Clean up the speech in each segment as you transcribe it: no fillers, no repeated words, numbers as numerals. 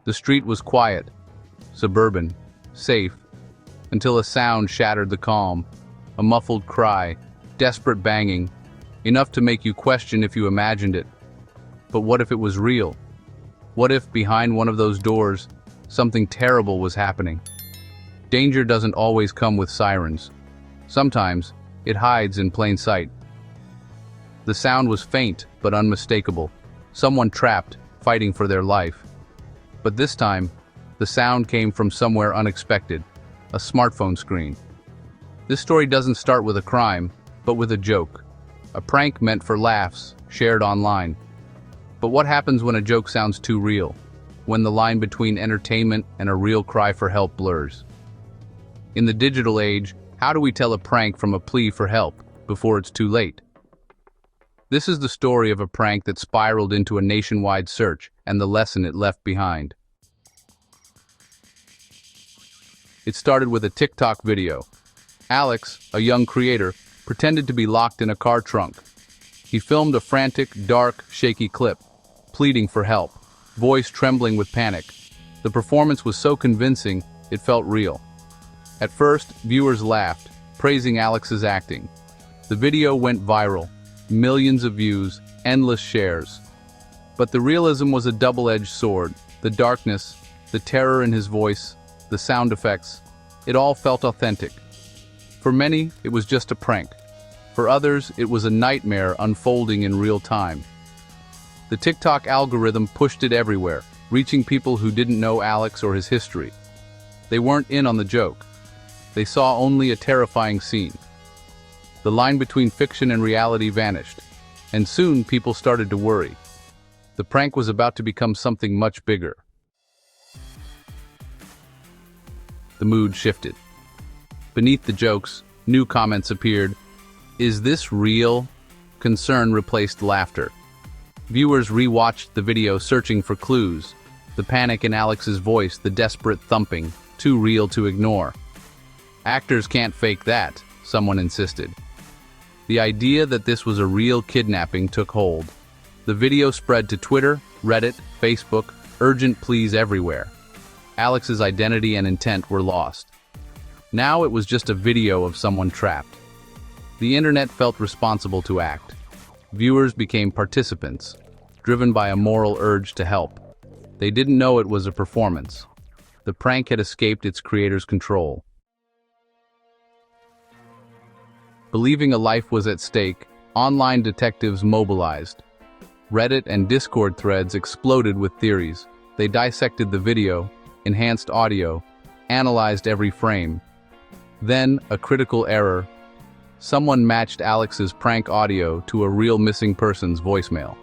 The street was quiet, suburban, safe, until a sound shattered the calm, a muffled cry, desperate banging, enough to make you question if you imagined it. But what if it was real? What if, behind one of those doors, something terrible was happening? Danger doesn't always come with sirens. Sometimes, it hides in plain sight. The sound was faint but unmistakable. Someone trapped, fighting for their life. But this time, the sound came from somewhere unexpected, a smartphone screen. This story doesn't start with a crime, but with a joke. A prank meant for laughs, shared online. But what happens when a joke sounds too real? When the line between entertainment and a real cry for help blurs? In the digital age, how do we tell a prank from a plea for help before it's too late? This is the story of a prank that spiraled into a nationwide search and the lesson it left behind. It started with a TikTok video. Alex, a young creator, pretended to be locked in a car trunk. He filmed a frantic, dark, shaky clip, pleading for help, voice trembling with panic. The performance was so convincing, it felt real. At first, viewers laughed, praising Alex's acting. The video went viral, millions of views, endless shares. But the realism was a double-edged sword. The darkness, the terror in his voice, the sound effects, it all felt authentic. For many, it was just a prank. For others, it was a nightmare unfolding in real time. The TikTok algorithm pushed it everywhere, reaching people who didn't know Alex or his history. They weren't in on the joke. They saw only a terrifying scene. The line between fiction and reality vanished, and soon people started to worry. The prank was about to become something much bigger. The mood shifted. Beneath the jokes, new comments appeared. "Is this real?" Concern replaced laughter. Viewers rewatched the video searching for clues. The panic in Alex's voice, the desperate thumping, too real to ignore. "Actors can't fake that," someone insisted. The idea that this was a real kidnapping took hold. The video spread to Twitter, Reddit, Facebook, urgent pleas everywhere. Alex's identity and intent were lost. Now it was just a video of someone trapped. The internet felt responsible to act. Viewers became participants, driven by a moral urge to help. They didn't know it was a performance. The prank had escaped its creator's control. Believing a life was at stake, online detectives mobilized. Reddit and Discord threads exploded with theories. They dissected the video, enhanced audio, analyzed every frame. Then, a critical error. Someone matched Alex's prank audio to a real missing person's voicemail.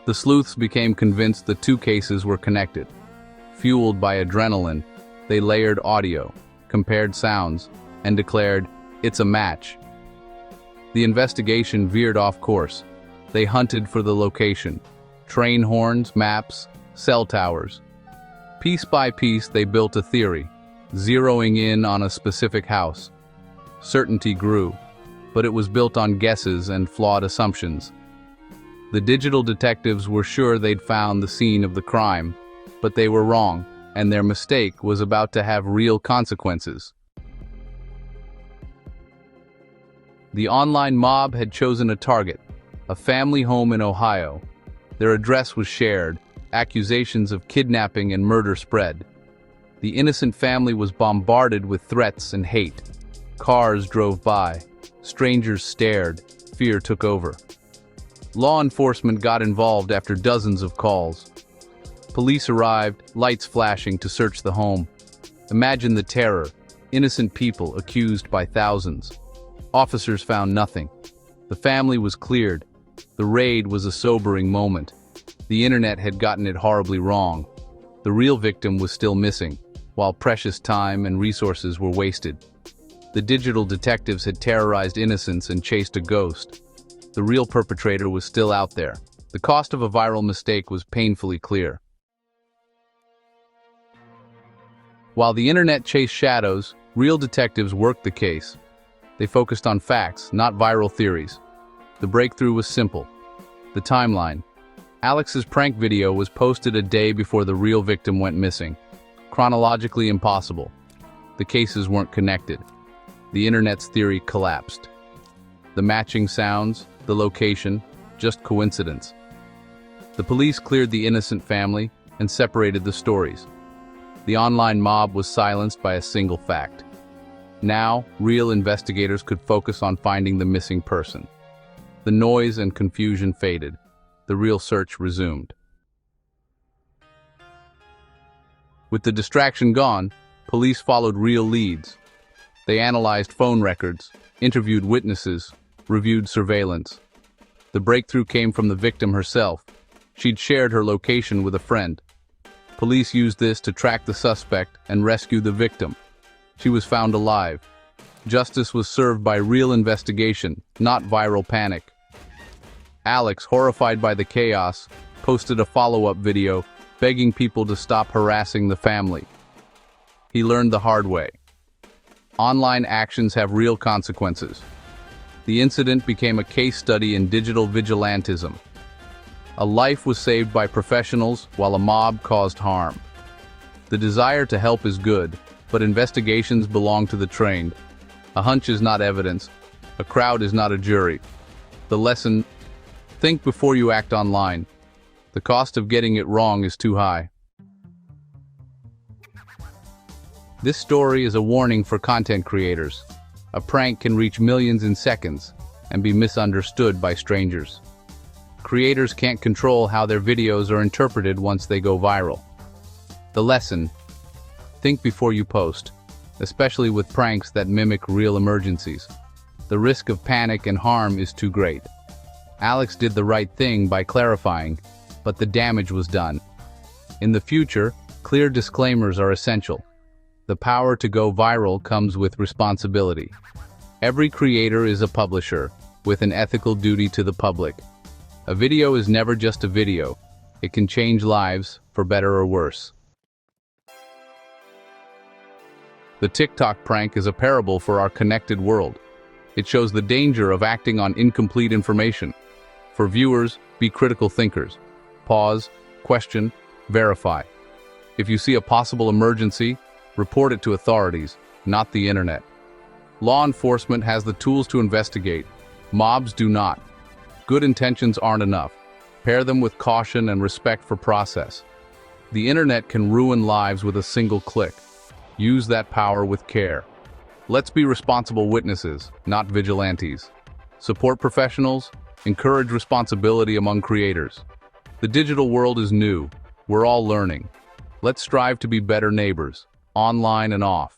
The sleuths became convinced the two cases were connected. Fueled by adrenaline, they layered audio, compared sounds, and declared, "It's a match." The investigation veered off course. They hunted for the location. Train horns, maps, cell towers. Piece by piece, they built a theory, zeroing in on a specific house. Certainty grew, but it was built on guesses and flawed assumptions. The digital detectives were sure they'd found the scene of the crime, but they were wrong, and their mistake was about to have real consequences. The online mob had chosen a target, a family home in Ohio. Their address was shared, accusations of kidnapping and murder spread. The innocent family was bombarded with threats and hate. Cars drove by. Strangers stared. Fear took over. Law enforcement got involved after dozens of calls. Police arrived, lights flashing to search the home. Imagine the terror. Innocent people accused by thousands. Officers found nothing. The family was cleared. The raid was a sobering moment. The internet had gotten it horribly wrong. The real victim was still missing, while precious time and resources were wasted. The digital detectives had terrorized innocents and chased a ghost. The real perpetrator was still out there. The cost of a viral mistake was painfully clear. While the internet chased shadows, real detectives worked the case. They focused on facts, not viral theories. The breakthrough was simple. The timeline. Alex's prank video was posted a day before the real victim went missing. Chronologically impossible. The cases weren't connected. The internet's theory collapsed. The matching sounds, the location, just coincidence. The police cleared the innocent family and separated the stories. The online mob was silenced by a single fact. Now, real investigators could focus on finding the missing person. The noise and confusion faded. The real search resumed. With the distraction gone, police followed real leads. They analyzed phone records, interviewed witnesses, reviewed surveillance. The breakthrough came from the victim herself. She'd shared her location with a friend. Police used this to track the suspect and rescue the victim. She was found alive. Justice was served by real investigation, not viral panic. Alex, horrified by the chaos, posted a follow-up video begging people to stop harassing the family. He learned the hard way. Online actions have real consequences. The incident became a case study in digital vigilantism. A life was saved by professionals while a mob caused harm. The desire to help is good, but investigations belong to the trained. A hunch is not evidence. A crowd is not a jury. The lesson: think before you act online. The cost of getting it wrong is too high. This story is a warning for content creators. A prank can reach millions in seconds and be misunderstood by strangers. Creators can't control how their videos are interpreted once they go viral. The lesson: think before you post, especially with pranks that mimic real emergencies. The risk of panic and harm is too great. Alex did the right thing by clarifying, but the damage was done. In the future, clear disclaimers are essential. The power to go viral comes with responsibility. Every creator is a publisher, with an ethical duty to the public. A video is never just a video. It can change lives, for better or worse. The TikTok prank is a parable for our connected world. It shows the danger of acting on incomplete information. For viewers, be critical thinkers. Pause, question, verify. If you see a possible emergency, report it to authorities, not the internet. Law enforcement has the tools to investigate. Mobs do not. Good intentions aren't enough. Pair them with caution and respect for process. The internet can ruin lives with a single click. Use that power with care. Let's be responsible witnesses, not vigilantes. Support professionals, encourage responsibility among creators. The digital world is new. We're all learning. Let's strive to be better neighbors, online and off.